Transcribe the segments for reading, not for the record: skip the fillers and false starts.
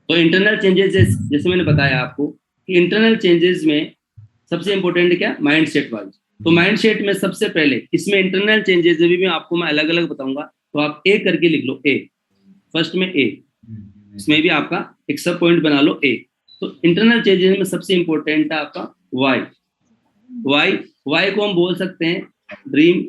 तो internal changes जैसे मैंने बताया आपको कि इंटरनल चेंजेस में सबसे इंपॉर्टेंट क्या, माइंड सेट वाइज। तो माइंड सेट में सबसे पहले इसमें इंटरनल चेंजेस भी मैं आपको मैं अलग अलग बताऊंगा, तो आप ए करके लिख लो, ए फर्स्ट में ए, इसमें भी आपका एक सब पॉइंट बना लो ए। तो इंटरनल चेंजेस में सबसे इंपॉर्टेंट है आपका वाई। वाई वाई को हम बोल सकते हैं ड्रीम,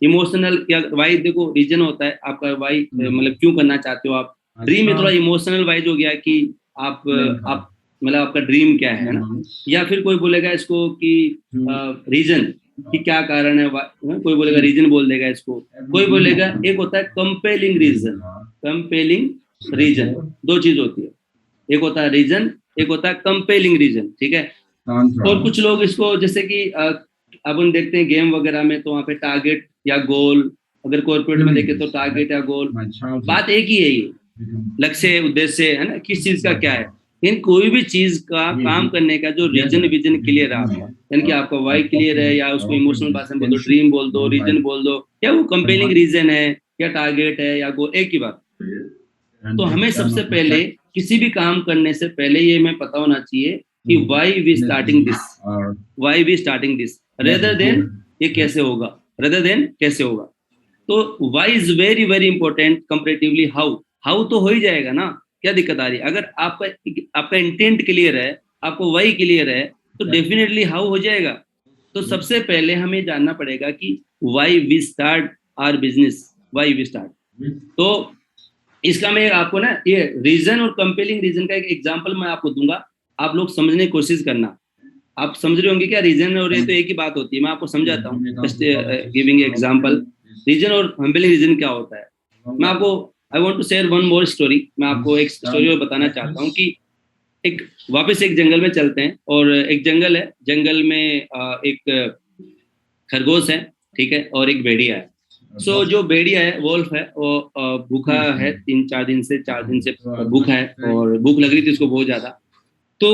इमोशनल, या वाई देखो रीजन होता है आपका, वाई मतलब क्यों करना चाहते हो आप। ड्रीम में थोड़ा इमोशनल वाइज हो गया कि आप मतलब आपका ड्रीम क्या है ना। या फिर कोई बोलेगा इसको कि रीजन कि क्या कारण है, कोई बोलेगा रीजन बोल देगा इसको, कोई बोलेगा एक होता है कंपेलिंग रीजन। कंपेलिंग रीजन दो चीज होती है, एक होता है रीजन, एक होता है कंपेलिंग रीजन, ठीक है। और कुछ लोग इसको जैसे कि अब हम देखते हैं गेम वगैरह में, तो वहाँ पे टारगेट या गोल, अगर कॉर्पोरेट में देखे तो टारगेट या गोल, बात एक ही है, ये लक्ष्य उद्देश्य है ना, किस चीज का क्या है। लेकिन कोई भी चीज का काम करने का जो रीजन विजन क्लियर है आपका, यानी कि आपका वाई क्लियर है, या उसको इमोशनल भाषा में बोल दो, ड्रीम बोल दो, रीजन बोल दो, या वो कंपेलिंग रीजन है, या टारगेट है, या गोल, एक ही बात। तो हमें सबसे पहले किसी भी काम करने से पहले ये हमें पता होना चाहिए कि why we starting this, why we starting this rather than ये कैसे होगा, रेदर देन कैसे होगा। तो why is very very important comparatively how. How तो हो ही जाएगा ना, क्या दिक्कत आ रही है। अगर आपका आपका इंटेंट क्लियर है, आपको वाई क्लियर है, तो डेफिनेटली हाउ हो जाएगा। तो सबसे पहले हमें जानना पड़ेगा कि why we start our business, why we start. तो इसका मैं आपको ना ये रीजन और कंपेलिंग रीजन का एक एग्जांपल मैं आपको दूंगा, आप लोग समझने की कोशिश करना। आप समझ रहे होंगे क्या, रीजन और ये तो एक ही बात होती है, मैं आपको समझाता हूँ, जस्ट गिविंग एग्जांपल। रीजन और कंपेलिंग रीजन क्या होता है, मैं आपको I want to share one more story. मैं आपको एक स्टोरी और बताना चाहता हूँ कि एक वापस एक जंगल में चलते हैं, और एक जंगल है, जंगल में एक खरगोश है, ठीक है, और एक भेड़िया है। सो जो भेड़िया है, वोल्फ है, वो भूखा है, 3-4 दिन से, 4 दिन से भूखा है, और भूख लग रही थी उसको बहुत ज्यादा। तो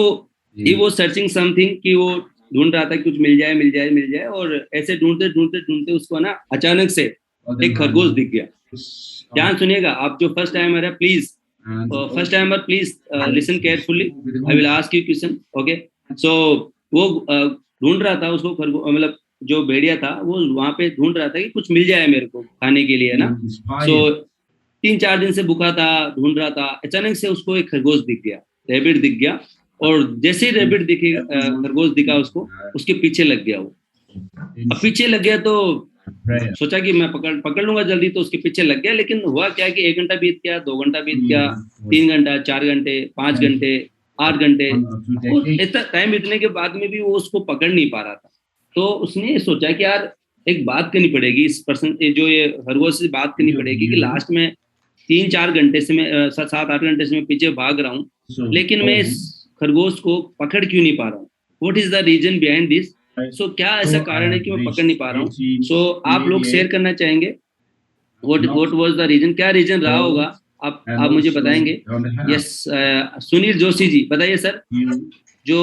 ही वो सर्चिंग समथिंग कि वो ढूंढ रहा था कि कुछ मिल जाए मिल जाए मिल जाए, और ऐसे ढूंढते ढूंढते ढूंढते उसको ना अचानक से एक खरगोश दिख गया। ध्यान सुनिएगा, आप जो फर्स्ट टाइमर है please, first timer please listen carefully, I will ask you question, okay. So वो ढूंढ रहा था उसको, खरगोश मतलब जो भेड़िया था वो वहां पे ढूंढ रहा था कि कुछ मिल जाए मेरे को खाने के लिए ना। सो 3-4 दिन से भूखा था, ढूंढ रहा था, अचानक से उसको एक खरगोश दिख गया, रैबिट दिख गया। और जैसे ही रैबिट दिखे, खरगोश दिखा उसको, उसके पीछे लग गया वो। अब पीछे लग गया तो सोचा कि मैं पकड़ पकड़ लूंगा जल्दी, तो उसके पीछे लग गया। लेकिन हुआ क्या कि 1 घंटा बीत गया, 2 घंटा बीत गया, 3 घंटा, 4 घंटे, 5 घंटे, 8 घंटे, और इतना टाइम बीतने के बाद में भी वो उसको पकड़ नहीं पा रहा था। तो उसने सोचा कि यार एक बात करनी पड़ेगी इस पर्सन, जो ये खरगोश से बात करनी पड़ेगी कि लास्ट में 3-4 घंटे से मैं 7-8 घंटे से मैं पीछे भाग रहा हूँ, लेकिन मैं इस खरगोश को पकड़ क्यों नहीं पा रहा हूँ, what is the reason behind this. So क्या ऐसा कारण है कि मैं पकड़ नहीं पा रहा हूँ। सो आप लोग शेयर करना चाहेंगे व्हाट वाज द रीजन, क्या रीजन रहा होगा, आप मुझे बताएंगे। यस, सुनील जोशी जी बताइए सर। जो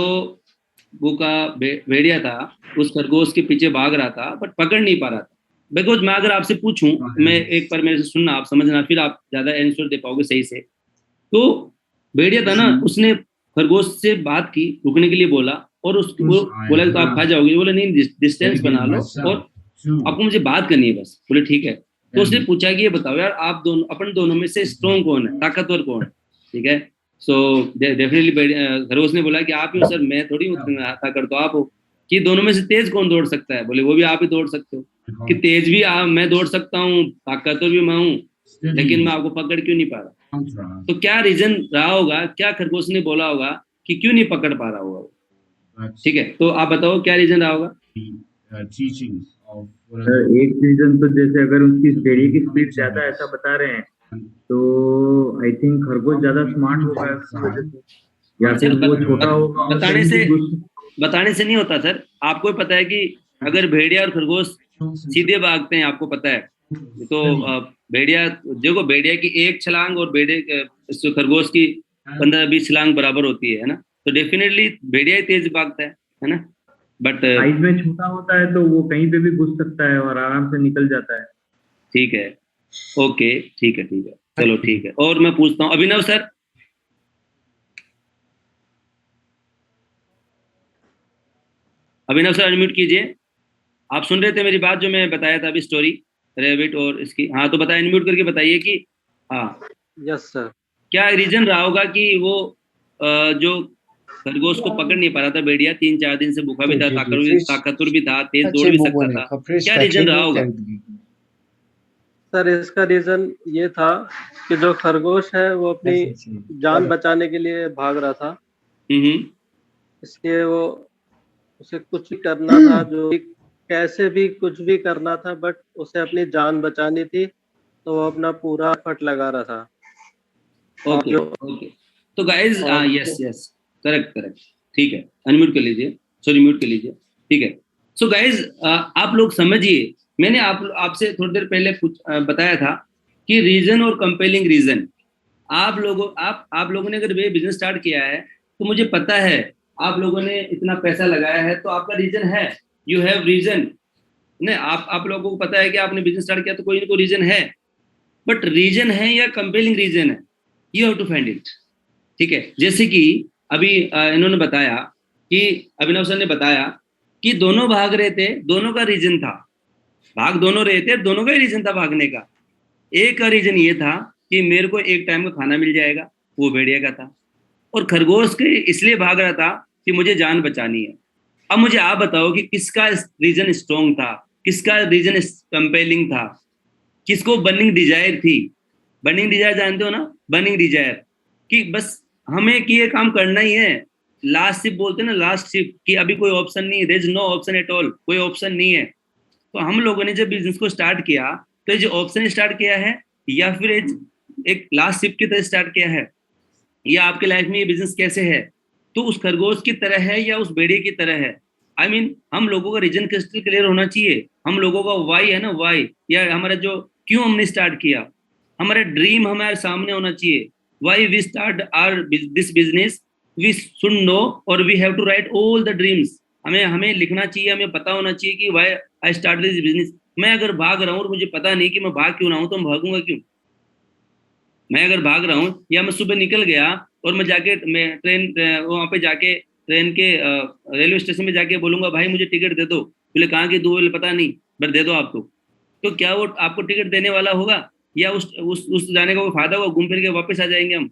वो का भेड़िया था उस खरगोश के पीछे भाग रहा था बट पकड़ नहीं पा रहा था। बिकॉज मैं अगर आपसे पूछूं, मैं एक बार मेरे से सुनना, आप समझना, फिर आप ज्यादा आंसर दे पाओगे सही से। तो भेड़िया था ना, उसने खरगोश से बात की, रुकने के लिए बोला, और उसको वो बोला तो आप खा जाओगे, बोले नहीं डिस्टेंस बना लो और आपको मुझे बात करनी है बस। बोले ठीक है। तो उसने पूछा कि ये बताओ यार, आप दोनों, अपन दोनों में से स्ट्रॉन्ग कौन है, ताकतवर कौन है, ठीक है। सो डेफिनेटली खरगोश ने बोला कि आप ही हो सर, मैं थोड़ी हूँ, ताकत तो आप हो। कि दोनों में से तेज कौन दौड़ सकता है, बोले वो भी आप ही दौड़ सकते हो। कि तेज भी मैं दौड़ सकता हूँ, ताकतवर भी मैं हूँ, लेकिन मैं आपको पकड़ क्यों नहीं पा रहा। तो क्या रीजन रहा होगा, क्या खरगोश ने बोला होगा कि क्यों नहीं पकड़ पा रहा होगा। ठीक है, तो आप बताओ क्या रीजन रहा होगा। सर एक रीजन तो जैसे अगर उसकी भेड़िए की स्पीड ज्यादा ऐसा बता रहे हैं, तो आई थिंक खरगोश ज्यादा स्मार्ट होगा उसकी वजह से, या फिर सर वो छोटा होगा और बताने कहीं से भी घुस। बताने से नहीं होता सर। आपको ही पता है कि अगर भेड़िया और खरगोश सीधे भागते हैं, आपको पता है, तो भेड़िया, देखो भेड़िया की एक छलांग और खरगोश की 15-20 छलांग बराबर होती है ना। तो डेफिनेटली भेड़िया ही तेज भागता है ना। बट साइज में छोटा होता है तो वो कहीं पे भी घुस सकता है और आराम से निकल जाता है। ठीक है, ओके, ठीक है, ठीक है, चलो ठीक है। और मैं पूछता हूँ अभिनव सर। अभिनव सर अनम्यूट कीजिए। आप सुन रहे थे मेरी बात जो मैं बताया था अभी स्टोरी रेबिट और इसकी? हाँ तो बताइए, अनम्यूट करके बताइए कि हाँ यस सर। क्या रीजन रहा होगा कि वो जो खरगोश को पकड़ नहीं पा रहा था भेड़िया, 3-4 दिन से भूखा भी था, ताकतवर भी था, तेज दौड़ भी सकता था, क्या रीजन रहा होगा? सर इसका रीजन ये था कि जो खरगोश है वो अपनी जान बचाने के लिए भाग रहा था, हम्म। इसलिए वो उसे कुछ भी करना था, जो भी कैसे भी कुछ भी करना था, बट उसे अपनी जान बचानी थी, तो वो अपना पूरा एफर्ट लगा रहा था। ओके ओके, तो guys yes yes, correct correct, ठीक है, अनम्यूट कर लीजिए, सॉरी म्यूट कर लीजिए, ठीक है। सो गाइज आप लोग समझिए, मैंने आपसे थोड़ी देर पहले बताया था कि रीजन और कंपेलिंग रीजन, आप लोगों ने अगर ये बिजनेस स्टार्ट किया है तो मुझे पता है आप लोगों ने इतना पैसा लगाया है, तो आपका रीजन है, यू हैव रीजन। नहीं, आप लोगों को पता है कि आपने बिजनेस स्टार्ट किया तो कोई ना कोई रीजन है, बट रीजन है या कंपेलिंग रीजन है, you have to find it. ठीक है, जैसे कि अभी इन्होंने बताया कि अभिनव सर ने बताया कि दोनों भाग रहे थे, दोनों का रीजन था, भाग दोनों रहे थे, दोनों का ही रीजन था भागने का। एक का रीजन ये था कि मेरे को एक टाइम का खाना मिल जाएगा, वो भेड़िया का था, और खरगोश के इसलिए भाग रहा था कि मुझे जान बचानी है। अब मुझे आप बताओ कि किसका रीजन स्ट्रॉन्ग था, किसका रीजन कंपेलिंग था, किसको बर्निंग डिजायर थी? बर्निंग डिजायर जानते हो ना, बर्निंग डिजायर, कि बस हमें कि ये काम करना ही है, लास्ट शिप बोलते हैं ना, लास्ट शिप, कि अभी कोई ऑप्शन नहीं है, there is no option at all, कोई ऑप्शन नहीं है। तो हम लोगों ने जब बिजनेस को स्टार्ट किया तो ये जो ऑप्शन स्टार्ट किया है या फिर एक लास्ट शिप की तरह स्टार्ट किया है, या आपके लाइफ में ये बिजनेस कैसे है, तो उस खरगोश की तरह है या उस भेड़िए की तरह है? आई मीन हम लोगों का रीजन क्रिस्टल क्लियर होना चाहिए, हम लोगों का वाई है ना, वाई, या हमारा जो क्यों हमने स्टार्ट किया, हमारा ड्रीम हमारे सामने होना चाहिए। Why we start are this business, we should know, और we have to write all the dreams. हमें हमें लिखना चाहिए, हमें पता होना चाहिए कि why I start this business. मैं अगर भाग रहा हूँ और मुझे पता नहीं कि मैं भाग क्यों रहा हूँ, तो मैं भागूंगा क्यों? मैं अगर भाग रहा हूँ, या मैं सुबह निकल गया और मैं ट्रेन वहां पे जाके ट्रेन के रेलवे स्टेशन में जाके बोलूंगा भाई मुझे टिकट दे दो, बोले कहाँ की दो, बोले पता नहीं, बट दे दो आप तो क्या वो आपको टिकट देने वाला होगा, या उस जाने का कोई फायदा होगा? घूम फिर के वापस आ जाएंगे हम।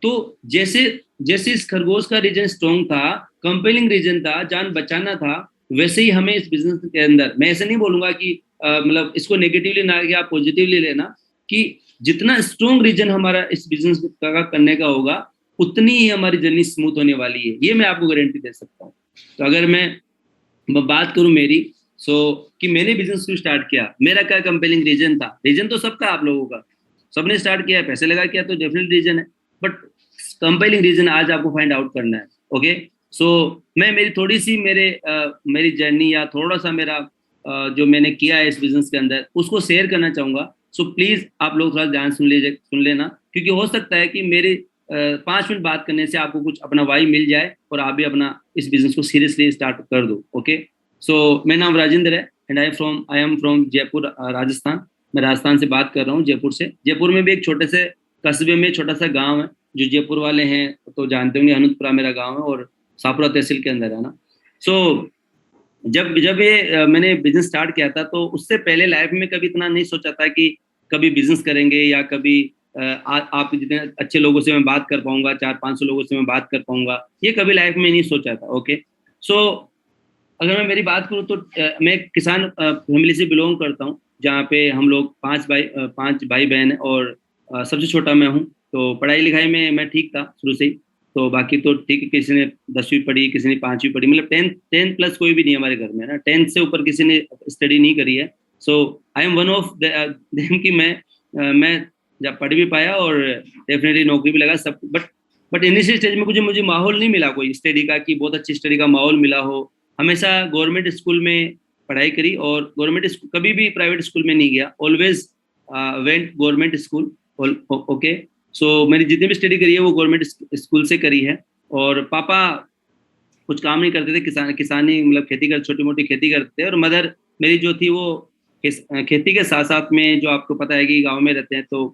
तो जैसे जैसे इस खरगोश का रीजन स्ट्रॉन्ग था, कंपेलिंग रीजन था, जान बचाना था, वैसे ही हमें इस बिजनेस के अंदर, मैं ऐसे नहीं बोलूंगा कि मतलब इसको नेगेटिवली ना कि आप पॉजिटिवली लेना, कि जितना स्ट्रॉन्ग रीजन हमारा इस बिजनेस का करने का होगा, उतनी ही हमारी जर्नी स्मूथ होने वाली है, ये मैं आपको गारंटी दे सकता हूँ। तो अगर मैं बात करूं मेरी, कि मैंने बिजनेस क्यों स्टार्ट किया, मेरा क्या कंपेलिंग रीजन था? रीजन तो सबका, आप लोगों का, सबने स्टार्ट किया है, पैसे लगा किया, तो डेफिनेट रीजन है, बट कंपेलिंग रीजन आज आपको फाइंड आउट करना है। ओके, सो मैं मेरी थोड़ी सी मेरी जर्नी, या थोड़ा सा मेरा जो मैंने किया है इस बिजनेस के अंदर, उसको शेयर करना चाहूंगा। सो प्लीज आप लोग थोड़ा ध्यान सुन लेना, क्योंकि हो सकता है कि मेरे 5 मिनट बात करने से आपको कुछ अपना वाई मिल जाए और आप भी अपना इस बिजनेस को सीरियसली स्टार्ट कर दो। ओके, सो मेरा नाम राजेंद्र है, and I am from Jaipur, Rajasthan. मैं राजस्थान से बात कर रहा हूँ, जयपुर से। जयपुर में भी एक छोटे से कस्बे में छोटा सा गांव है, जो जयपुर वाले हैं तो जानते होंगे, अनंतपुरा मेरा गांव है, और सापुरा तहसील के अंदर है ना। सो जब जब ये मैंने बिजनेस स्टार्ट किया था, तो उससे पहले लाइफ में कभी इतना नहीं सोचा था कि कभी बिजनेस करेंगे, या कभी आप जितने अच्छे लोगों से मैं बात कर पाऊंगा, 400-500 लोगों से मैं बात कर पाऊंगा, ये कभी लाइफ में नहीं सोचा था। ओके, सो अगर मैं मेरी बात करूँ तो मैं किसान फैमिली से बिलोंग करता हूँ, जहाँ पे हम लोग 5 भाई बहन हैं, और सबसे छोटा मैं हूँ। तो पढ़ाई लिखाई में मैं ठीक था शुरू से ही, तो बाकी तो ठीक है, किसी ने 10वीं पढ़ी, किसी ने 5वीं पढ़ी, मतलब 10th प्लस कोई भी नहीं हमारे घर में ना, 10th से ऊपर किसी ने स्टडी नहीं करी है। So I am one of them कि मैं जब पढ़ भी पाया और डेफिनेटली नौकरी भी लगा सब, बट इनिशियल स्टेज में मुझे माहौल नहीं मिला कोई स्टडी का, कि बहुत अच्छी स्टडी का माहौल मिला हो। हमेशा गवर्नमेंट स्कूल में पढ़ाई करी, और गवर्नमेंट कभी भी प्राइवेट स्कूल में नहीं गया, always went government school. Okay, so मैंने जितनी भी स्टडी करी है वो गवर्नमेंट स्कूल से करी है। और पापा कुछ काम नहीं करते थे, किसानी मतलब खेती कर, छोटी मोटी खेती करते थे, और मदर मेरी जो थी वो खेती के साथ साथ में, जो आपको पता है कि गांव में रहते हैं तो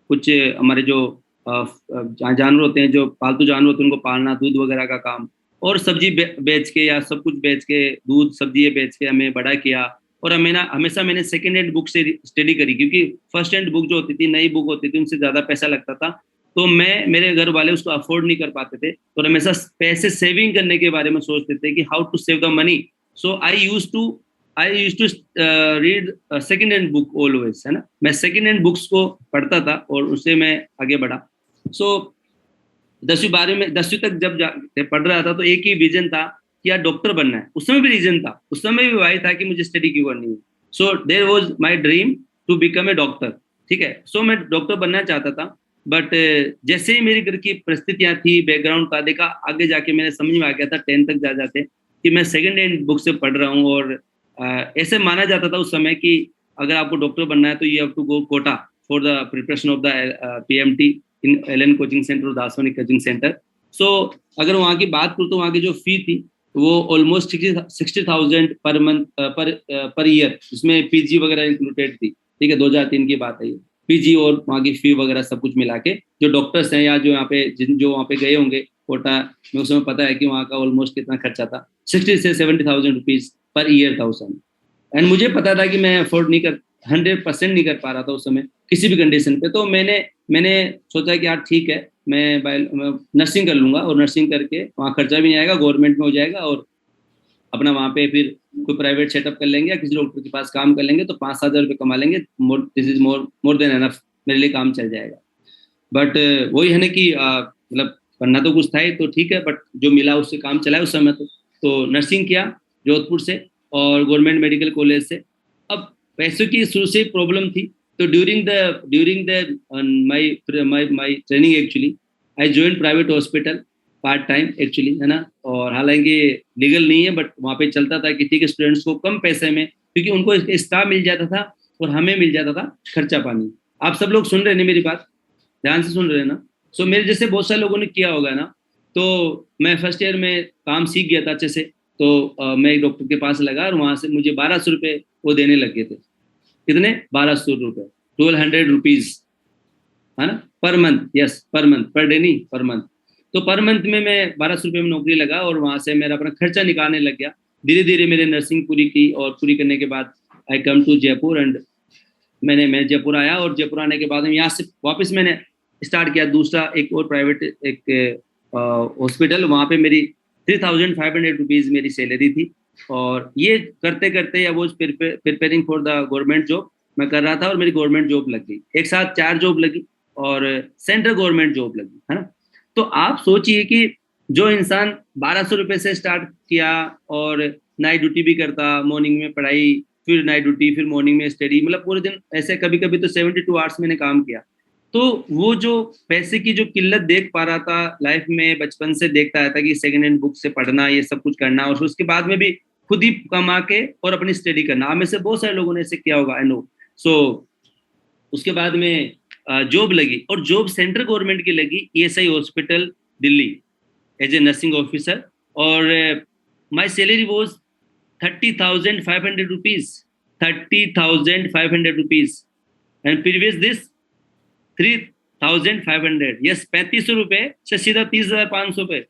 कुछ हमारे जो जानवर होते हैं, जो पालतू जानवर होते हैं, उनको पालना, दूध वगैरह का काम, और सब्जी बेच के या सब कुछ बेच के, दूध सब्जी बेच के हमें बड़ा किया। और हमें ना हमेशा मैंने सेकेंड हैंड बुक से स्टडी करी, क्योंकि फर्स्ट हैंड बुक जो होती थी, नई बुक होती थी, उनसे ज़्यादा पैसा लगता था। तो मैं, मेरे घर वाले उसको अफोर्ड नहीं कर पाते थे, और हमेशा पैसे सेविंग करने के बारे में सोचते थे कि how to save the money. So I use to read second hand book always, है ना। मैं सेकेंड हैंड बुक्स को पढ़ता था और उससे मैं आगे बढ़ा। सो 10वीं तक जब पढ़ रहा था तो एक ही विजन था कि यार डॉक्टर बनना है। उस समय भी रीजन था, उस समय भी वही था कि मुझे स्टडी क्यों करनी है। So there was my dream to become a doctor, ठीक है। सो मैं डॉक्टर बनना चाहता था, बट जैसे ही मेरी घर की परिस्थितियां थी, बैकग्राउंड का देखा, आगे जाके मेरे समझ में आ गया था 10 तक जा जाते कि मैं सेकेंड हैंड बुक से पढ़ रहा हूँ। और ऐसे माना जाता था उस समय कि अगर आपको डॉक्टर बनना है तो you have to go Kota for the preparation of the PMT in Allen coaching centre और दासवानी कोचिंग सेंटर। सो अगर वहाँ की बात करूँ तो वहाँ की जो फी थी वो almost 60,000 per month per year, जिसमें PG वगैरह इंक्लूडेड थी, ठीक है। 2003 की बात है ये। PG और वहाँ की फी वगैरह सब कुछ मिला के, जो डॉक्टर्स हैं या जो यहाँ पे जो वहाँ पे गए होंगे कोटा में, उस समय पता है कि वहाँ का ऑलमोस्ट कितना खर्चा था, 60 से 70,000 रुपीज पर ईयर था उस समय। एंड मुझे पता था कि मैं अफोर्ड नहीं कर 100% नहीं कर पा रहा था उस समय किसी भी कंडीशन पे। तो मैंने सोचा कि यार ठीक है, मैं नर्सिंग कर लूंगा, और नर्सिंग करके वहाँ खर्चा भी नहीं आएगा, गवर्नमेंट में हो जाएगा, और अपना वहाँ पे फिर कोई प्राइवेट सेटअप कर लेंगे या किसी डॉक्टर के पास काम कर लेंगे तो 5-7 हज़ार रुपये कमा लेंगे। This is more than enough, मेरे लिए काम चल जाएगा। बट वही है ना कि मतलब करना तो कुछ था ही, तो ठीक है, बट जो मिला उससे काम चलाया उस समय। तो नर्सिंग किया जोधपुर से और गवर्नमेंट मेडिकल कॉलेज से। अब पैसों की शुरू से प्रॉब्लम थी, तो during the my training actually I join private hospital part time actually, है ना। और हालांकि लीगल नहीं है, बट वहाँ पे चलता था कि ठीक है, स्टूडेंट्स को कम पैसे में, क्योंकि उनको स्टाफ मिल जाता था और हमें मिल जाता था खर्चा पानी। आप सब लोग सुन रहे हैं मेरी बात, ध्यान से सुन रहे हैं ना। सो मेरे जैसे बहुत सारे लोगों ने किया होगा ना। तो मैं फर्स्ट ईयर में काम सीख गया था अच्छे से। तो मैं एक डॉक्टर के पास लगा और वहां से मुझे 1200 रुपये वो देने लग गए थे। कितने? 1200 रुपये, 1200 रुपीज, है ना, per month. Yes, per month, per day नहीं, पर मंथ। तो पर मंथ में मैं 1200 रुपये में नौकरी लगा और वहां से मेरा अपना खर्चा निकालने लग गया। धीरे धीरे मैंने नर्सिंग पूरी की, और पूरी करने के बाद आई कम टू जयपुर, एंड मैं जयपुर आया। और जयपुर आने के बाद में यहाँ से वापस मैंने स्टार्ट किया दूसरा एक और प्राइवेट एक हॉस्पिटल। वहाँ पे मेरी 3,500 रुपीज मेरी सैलरी थी। और ये करते करते या वो preparing for the government job मैं कर रहा था, और मेरी गवर्नमेंट जॉब लग गई। एक साथ 4 जॉब लगी और सेंट्रल गवर्नमेंट जॉब लगी, है ना। तो आप सोचिए कि जो इंसान 1200 रुपये से स्टार्ट किया और नाइट ड्यूटी भी करता, मॉर्निंग में पढ़ाई, फिर नाइट ड्यूटी, फिर मॉर्निंग में स्टडी, मतलब पूरे दिन ऐसे, कभी कभी तो 72 आवर्स मैंने काम किया। तो वो जो पैसे की जो किल्लत देख पा रहा था लाइफ में, बचपन से देखता आया था कि सेकेंड हैंड बुक से पढ़ना, ये सब कुछ करना, और उसके बाद में भी खुद ही कमा के और अपनी स्टडी करना। आप में से बहुत सारे लोगों ने ऐसे किया होगा, आई नो। सो उसके बाद में जॉब लगी, और जॉब सेंट्रल गवर्नमेंट की लगी, ESI hospital Delhi, as a nursing officer. और my salary was 30,500 rupees, 30,500 rupees, and previous this 3,500। Yes, 3500 रुपए से सीधा 30,500 रुपए।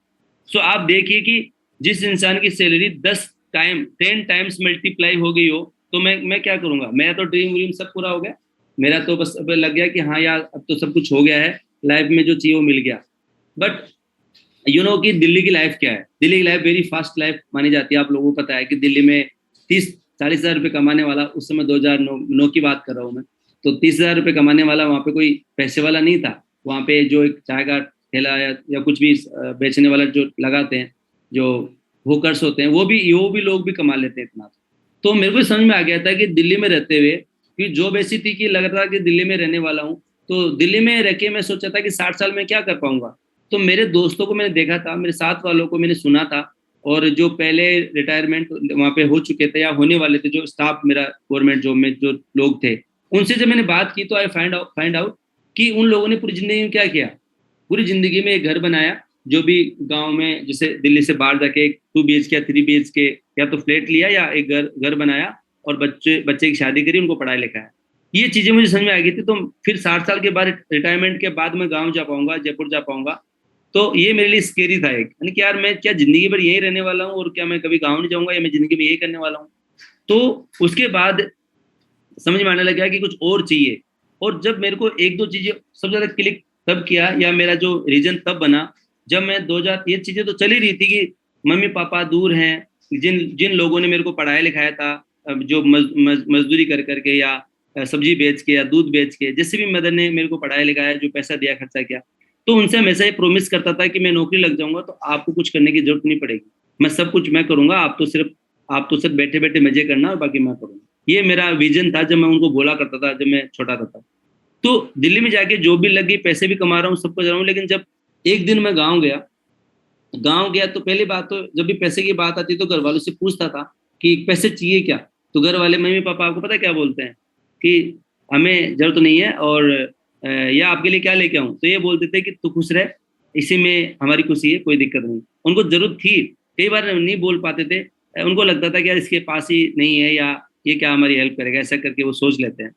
सो आप देखिए कि जिस इंसान की सैलरी 10 टाइम्स मल्टीप्लाई हो गई हो, तो मैं क्या करूंगा? मेरा तो ड्रीम सब पूरा हो गया। मेरा तो बस अब लग गया कि हाँ यार, अब तो सब कुछ हो गया है, लाइफ में जो चाहिए वो मिल गया। बट यू नो कि दिल्ली की लाइफ क्या है? दिल्ली की लाइफ वेरी फास्ट लाइफ मानी जाती है। आप लोगों को पता है कि दिल्ली में 30-40 हज़ार रुपये कमाने वाला, उस समय 2009 की बात कर रहा हूँ मैं, तो 30,000 रुपये कमाने वाला वहाँ पे कोई पैसे वाला नहीं था। वहाँ पे जो एक चाय का ठेला या कुछ भी बेचने वाला जो लगाते हैं, जो होकर्स होते हैं, वो भी लोग भी कमा लेते हैं इतना। तो मेरे को समझ में आ गया था कि दिल्ली में रहते हुए, कि जॉब ऐसी थी कि लग रहा था कि दिल्ली में रहने वाला हूँ, तो दिल्ली में रह के मैं सोचा था कि 60 साल में क्या कर पाऊंगा। तो मेरे दोस्तों को मैंने देखा था, मेरे साथ वालों को मैंने सुना था, और जो पहले रिटायरमेंट वहाँ पे हो चुके थे या होने वाले थे, जो स्टाफ मेरा गवर्नमेंट जॉब में जो लोग थे, उनसे जब मैंने बात की तो आई फाइंड आउट कि उन लोगों ने पूरी जिंदगी में क्या किया। पूरी जिंदगी में एक घर बनाया, जो भी गांव में, जैसे दिल्ली से बाहर जाके 2 BHK या 3 BHK या तो फ्लैट लिया, या एक घर बनाया, और बच्चे की शादी करी, उनको पढ़ाई लिखाया। ये चीजें मुझे समझ में आ गई थी। तो फिर 60 साल के बाद, रिटायरमेंट के बाद मैं गाँव जा पाऊंगा, जयपुर जा पाऊंगा। तो ये मेरे लिए स्केरी था एक, यानी कि यार मैं क्या जिंदगी भर यहीं रहने वाला हूँ और क्या मैं कभी गाँव नहीं जाऊंगा या मैं जिंदगी में यही करने वाला हूँ। तो उसके बाद समझ में आने लगा कि कुछ और चाहिए। और जब मेरे को एक दो चीजें सबसे ज्यादा क्लिक तब किया, या मेरा जो रीजन तब बना, जब मैं 2000, ये चीजें तो चल ही रही थी कि मम्मी पापा दूर हैं, जिन जिन लोगों ने मेरे को पढ़ाया लिखाया था, जो मजदूरी कर करके या सब्जी बेच के या दूध बेच के, जैसे भी मदर ने मेरे को पढ़ाया लिखाया, जो पैसा दिया खर्चा किया, तो उनसे हमेशा ये प्रोमिस करता था कि मैं नौकरी लग जाऊंगा तो आपको कुछ करने की जरूरत नहीं पड़ेगी, मैं सब कुछ मैं करूंगा, आप तो सिर्फ बैठे बैठे मजे करना और बाकी मैं करूंगा। ये मेरा विजन था जब मैं उनको बोला करता था, जब मैं छोटा था। तो दिल्ली में जाके जॉब भी लगी, पैसे भी कमा रहा हूँ, सब कुछ रहा हूँ, लेकिन जब एक दिन मैं गाँव गया तो पहली बात तो जब भी पैसे की बात आती तो घर वालों से पूछता था कि पैसे चाहिए क्या, तो घर वाले मम्मी पापा आपको पता है क्या बोलते हैं कि हमें जरूरत नहीं है, और या आपके लिए क्या लेके आऊं, तो ये बोलते थे कि तू खुश रह, इसी में हमारी खुशी है, कोई दिक्कत नहीं। उनको जरूरत थी, कई बार नहीं बोल पाते थे, उनको लगता था कि यार इसके पास ही नहीं है, या ये क्या हमारी हेल्प करेगा, ऐसा करके वो सोच लेते हैं।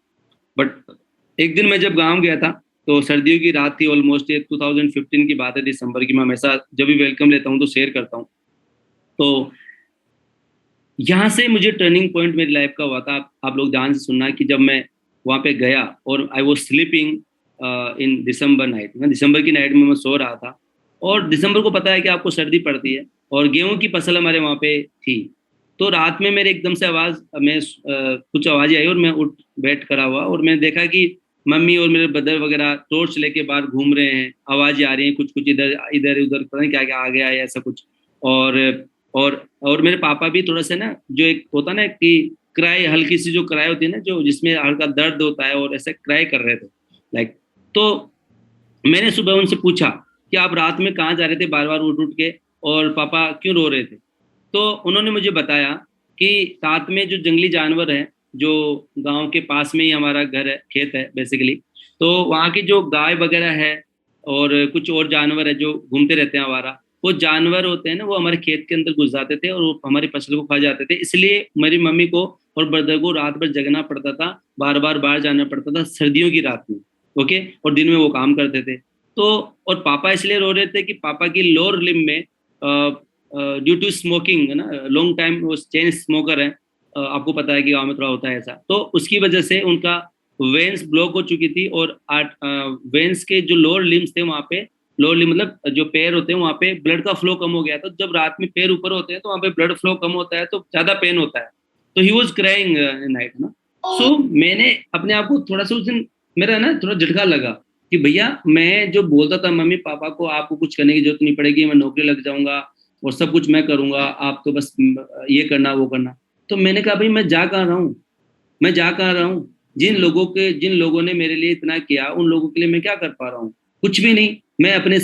बट एक दिन मैं जब गाँव गया था, तो सर्दियों की रात थी, ऑलमोस्ट ये 2015 की बात है, दिसंबर की। मैं हमेशा जब भी वेलकम लेता हूँ तो शेयर करता हूँ। तो यहाँ से मुझे टर्निंग पॉइंट मेरी लाइफ का हुआ था। आप लोग ध्यान से सुनना कि जब मैं वहाँ पे गया और I was sleeping in December night, दिसंबर की नाइट में मैं सो रहा था, और दिसंबर को पता है कि आपको सर्दी पड़ती है, और गेहूं की फसल हमारे वहाँ पे थी। तो रात में मेरे एकदम से कुछ आवाज़ें आई, और मैं उठ बैठ खड़ा हुआ, और मैंने देखा कि मम्मी और मेरे ब्रदर वगैरह टॉर्च लेके बाहर घूम रहे हैं, आवाज़ें आ रही हैं कुछ कुछ, इधर इधर उधर, पता नहीं क्या क्या आ गया है ऐसा कुछ। और और मेरे पापा भी थोड़ा सा ना, जो एक होता ना कि क्राई, हल्की सी जो क्राई होती है ना, जो जिसमें हल्का दर्द होता है, और ऐसे क्राई कर रहे थे लाइक। तो मैंने सुबह उनसे पूछा कि आप रात में कहाँ जा रहे थे बार बार उठ उठ के, और पापा क्यों रो रहे थे। तो उन्होंने मुझे बताया कि साथ में जो जंगली जानवर हैं, जो गांव के पास में ही हमारा घर है, खेत है बेसिकली, तो वहाँ की जो गाय वगैरह है और कुछ और जानवर है जो घूमते रहते हैं आवारा, वो जानवर होते हैं ना, वो हमारे खेत के अंदर घुस जाते थे और वो हमारी फसल को खा जाते थे। इसलिए मेरी मम्मी को और ब्रदर को रात भर जगना पड़ता था, बार बार बाहर जाना पड़ता था सर्दियों की रात में। ओके, और दिन में वो काम करते थे। तो और पापा इसलिए रो रहे थे कि पापा की लोअर लिम्ब में ड्यू टू स्मोकिंग है ना, लॉन्ग टाइम वो चेन स्मोकर है, आपको पता है कि गाँव में थोड़ा होता है ऐसा, तो उसकी वजह से उनका वेन्स ब्लॉक हो चुकी थी, और वेन्स के जो लोअर लिम्स थे वहाँ पे, लोअर लिम्ब मतलब जो पैर होते हैं वहाँ पे ब्लड का फ्लो कम हो गया। तो जब रात में पैर ऊपर होते हैं तो वहाँ पे ब्लड फ्लो कम होता है, तो ज्यादा पेन होता है। तो ही वॉज क्राइंग नाइट ना। सो मैंने अपने आप को थोड़ा सा उस दिन मेरा ना थोड़ा झटका लगा कि भैया मैं जो बोलता था मम्मी पापा को, आपको कुछ करने की जरूरत नहीं पड़ेगी, मैं नौकरी लग जाऊंगा और सब कुछ मैं करूंगा, आप तो बस ये करना वो करना। तो मैंने कहा भाई मैं जा कहाँ रहा हूँ, मैं जा कहाँ रहा हूँ, जिन लोगों ने मेरे लिए इतना किया उन लोगों के लिए मैं क्या कर पा रहा हूँ, कुछ भी नहीं। मैं अपने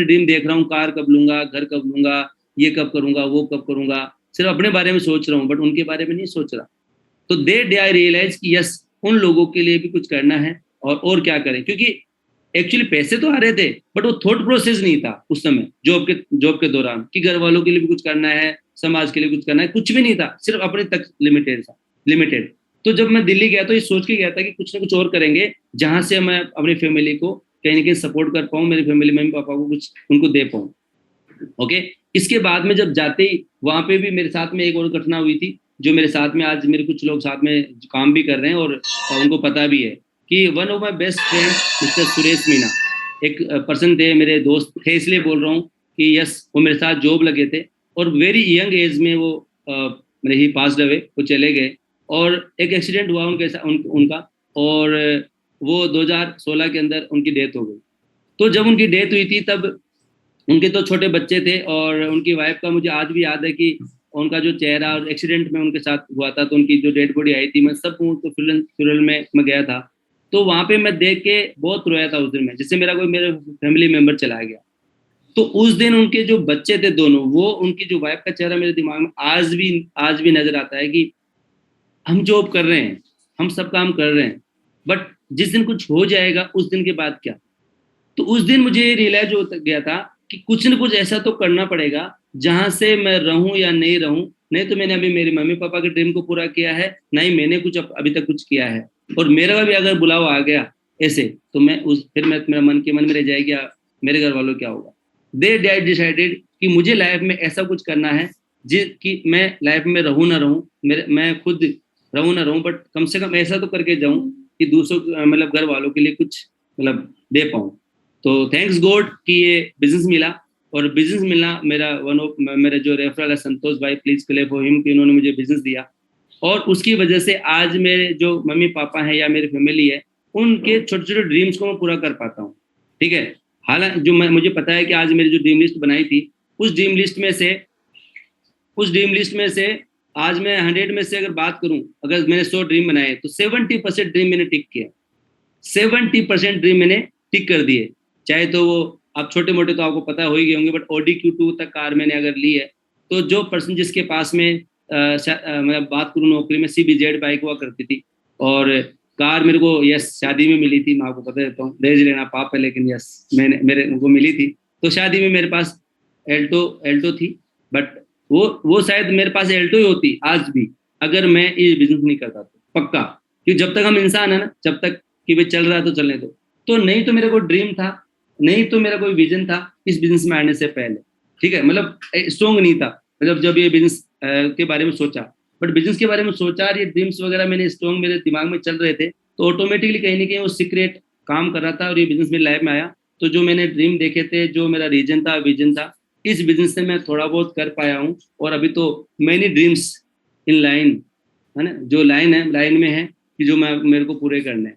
ड्रीम देख रहा हूँ, कार कब लूंगा, घर कब लूंगा, ये कब करूंगा, वो कब करूंगा, सिर्फ अपने बारे में सोच रहा हूँ, बट उनके बारे में नहीं सोच रहा। तो डे आई रियलाइज कि यस, उन लोगों के लिए भी कुछ करना है, और क्या करें, क्योंकि एक्चुअली पैसे तो आ रहे थे बट वो थॉट प्रोसेस नहीं था उस समय जॉब के दौरान कि घर वालों के लिए भी कुछ करना है, समाज के लिए कुछ करना है, कुछ भी नहीं था, सिर्फ अपने तक लिमिटेड। तो जब मैं दिल्ली गया तो ये सोच के गया था कि कुछ ना कुछ और करेंगे, जहां से मैं अपनी फैमिली को कहीं ना कहीं सपोर्ट कर पाऊँ, मेरी फैमिली मम्मी पापा को कुछ उनको दे पाऊँ। ओके, इसके बाद में जब जाते ही वहां पे भी मेरे साथ में एक और घटना हुई थी, जो मेरे साथ में आज मेरे कुछ लोग साथ में काम भी कर रहे हैं, और उनको पता भी है कि one of my best friend mister Suresh Meena, एक पर्सन थे, मेरे दोस्त थे, इसलिए बोल रहा हूँ कि यस, वो मेरे साथ जॉब लगे थे, और वेरी यंग एज में वो मेरे ही पास रहे, वो चले गए, और एक एक्सीडेंट हुआ उनके साथ उनका, और वो 2016 के अंदर उनकी डेथ हो गई। तो जब उनकी डेथ हुई थी तब उनके तो छोटे बच्चे थे, और उनकी वाइफ का मुझे आज भी याद है कि उनका जो चेहरा, और एक्सीडेंट में उनके साथ हुआ था, तो उनकी जो डेड बॉडी आई थी, मैं सब तो फ्यूनरल में मैं गया था, तो वहां पे मैं देख के बहुत रोया था उस दिन में, जिससे मेरे फैमिली मेंबर चला गया। तो उस दिन उनके जो बच्चे थे दोनों, वो उनकी जो वाइफ का चेहरा मेरे दिमाग में आज भी नजर आता है कि हम जॉब कर रहे हैं, हम सब काम कर रहे हैं, बट जिस दिन कुछ हो जाएगा उस दिन के बाद क्या। तो उस दिन मुझे रियलाइज हो गया था कि कुछ न कुछ ऐसा तो करना पड़ेगा जहां से मैं रहूं या नहीं रहूं। नहीं तो मैंने अभी मेरे मम्मी पापा के ड्रीम को पूरा किया है, नहीं मैंने कुछ अभी तक कुछ किया है, और मेरा भी अगर बुलावा आ गया ऐसे, तो मैं फिर मेरा मन के मन में रह जाएगा मेरे घर वालों क्या होगा। दे डिसाइडेड कि मुझे लाइफ में ऐसा कुछ करना है कि मैं लाइफ में रहूं ना रहूं, मैं खुद रहूं ना रहूं, बट कम से कम ऐसा तो करके जाऊं कि दूसरों मतलब घर वालों के लिए कुछ मतलब दे पाऊं। तो थैंक्स गॉड कि ये बिजनेस मिला, और बिजनेस मिलना मेरा जो रेफरल है संतोष भाई, प्लीज क्लेप फॉर हिम, कि उन्होंने मुझे बिजनेस दिया, और उसकी वजह से आज मेरे जो मम्मी पापा हैं या मेरी फैमिली है, उनके छोटे छोटे ड्रीम्स को मैं पूरा कर पाता हूँ। ठीक है, हालांकि जो मुझे पता है कि आज मेरी जो ड्रीम लिस्ट बनाई थी, उस ड्रीम लिस्ट में से आज मैं 100 में से अगर बात करूं, अगर मैंने 100 ड्रीम बनाए तो 70% ड्रीम मैंने टिक किया, 70% ड्रीम मैंने टिक कर दिए। चाहे तो वो आप छोटे मोटे तो आपको पता हो ही गए होंगे, बट ऑडी Q2 तक कार मैंने अगर ली है, तो जो पर्सन जिसके पास में मैं बात करूँ नौकरी में, CBZ बाइक हुआ करती थी, और कार मेरे को यस शादी में मिली थी, मैं आपको बता देता हूँ, दहेज लेना पाप है, लेकिन यस मेरे को मिली थी। तो शादी में मेरे पास एल्टो थी, बट वो शायद मेरे पास एल्टो ही होती आज भी, अगर मैं ये बिजनेस नहीं करता तो पक्का। क्योंकि जब तक हम इंसान है ना, जब तक कि भाई चल रहा है तो चलने दो। तो नहीं तो मेरा कोई ड्रीम था, नहीं तो मेरा कोई विजन था इस बिजनेस में आने से पहले। ठीक है, मतलब स्ट्रॉन्ग नहीं था, मतलब जब ये बिजनेस के बारे में सोचा, बट बिजनेस के बारे में सोचा और ये ड्रीम्स वगैरह मैंने स्ट्रॉन्ग मेरे दिमाग में चल रहे थे, तो ऑटोमेटिकली कहीं ना कहीं वो सीक्रेट काम कर रहा था और ये बिजनेस मेरी लाइफ में आया। तो जो मैंने ड्रीम देखे थे, जो मेरा रीजन था, विजन था, इस बिजनेस से मैं थोड़ा बहुत कर पाया हूँ, और अभी तो मैनी ड्रीम्स इन लाइन है ना, जो लाइन में है कि जो मेरे को पूरे करने हैं।